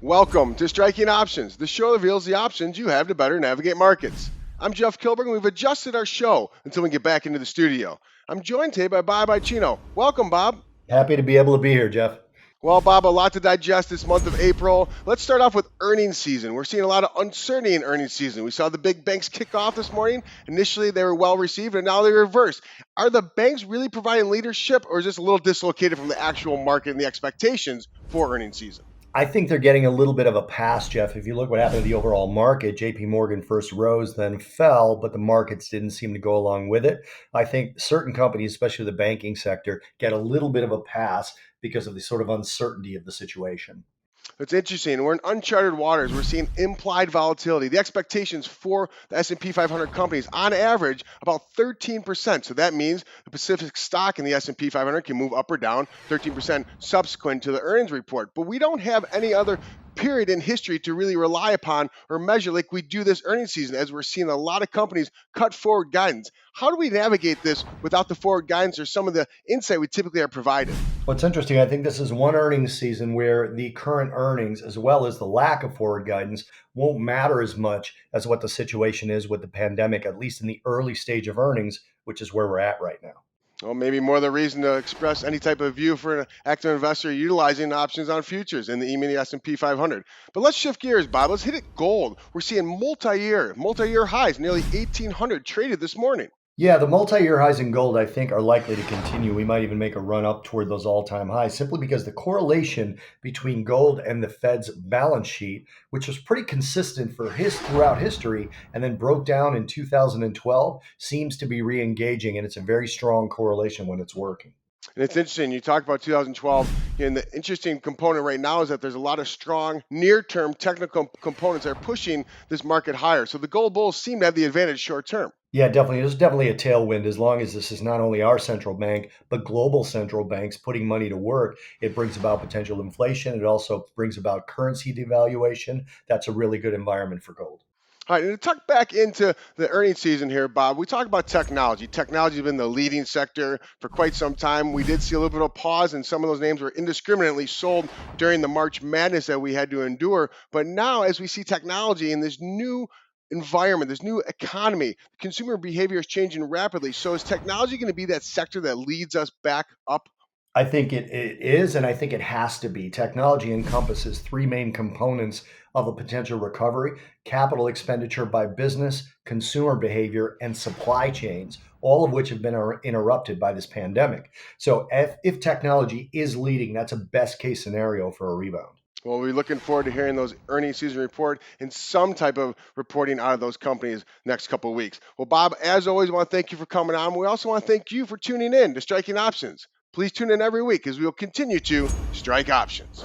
Welcome to Striking Options, the show that reveals the options you have to better navigate markets. I'm Jeff Kilberg, and we've adjusted our show until we get back into the studio. I'm joined today by Bob Icino. Welcome, Bob. Happy to be able to be here, Jeff. Well, Bob, a lot to digest this month of April. Let's start off with earnings season. We're seeing a lot of uncertainty in earnings season. We saw the big banks kick off this morning. Initially, they were well received, and now they reverse. Are the banks really providing leadership, or is this a little dislocated from the actual market and the expectations for earnings season? I think they're getting a little bit of a pass, Jeff. If you look what happened to the overall market, JP Morgan first rose, then fell, but the markets didn't seem to go along with it. I think certain companies, especially the banking sector, get a little bit of a pass because of the sort of uncertainty of the situation. It's interesting. We're in uncharted waters. We're seeing implied volatility. The expectations for the S&P 500 companies, on average, about 13%. So that means the Pacific stock in the S&P 500 can move up or down 13% subsequent to the earnings report. But we don't have any other period in history to really rely upon or measure like we do this earnings season, as we're seeing a lot of companies cut forward guidance. How do we navigate this without the forward guidance or some of the insight we typically are provided? What's interesting, I think this is one earnings season where the current earnings, as well as the lack of forward guidance, won't matter as much as what the situation is with the pandemic, at least in the early stage of earnings, which is where we're at right now. Well, maybe more the reason to express any type of view for an active investor utilizing options on futures in the E-mini S&P 500. But let's shift gears, Bob. Let's hit it gold. We're seeing multi-year highs, nearly 1,800 traded this morning. Yeah, the multi-year highs in gold, I think, are likely to continue. We might even make a run up toward those all-time highs simply because the correlation between gold and the Fed's balance sheet, which was pretty consistent throughout history and then broke down in 2012, seems to be re-engaging, and it's a very strong correlation when it's working. And it's interesting. You talk about 2012, and the interesting component right now is that there's a lot of strong near-term technical components that are pushing this market higher. So the gold bulls seem to have the advantage short-term. Yeah, definitely. There's definitely a tailwind as long as this is not only our central bank, but global central banks putting money to work. It brings about potential inflation. It also brings about currency devaluation. That's a really good environment for gold. All right, and to tuck back into the earnings season here, Bob, we talk about technology. Technology has been the leading sector for quite some time. We did see a little bit of pause, and some of those names were indiscriminately sold during the March madness that we had to endure. But now, as we see technology in this new environment, this new economy, consumer behavior is changing rapidly. So is technology going to be that sector that leads us back up? I think it is, and I think it has to be. Technology encompasses three main components of a potential recovery: capital expenditure by business, consumer behavior, and supply chains, all of which have been interrupted by this pandemic. So, if technology is leading, that's a best case scenario for a rebound. Well, we're looking forward to hearing those earnings season report and some type of reporting out of those companies next couple of weeks. Well, Bob, as always, I want to thank you for coming on. We also want to thank you for tuning in to Striking Options. Please tune in every week as we will continue to strike options.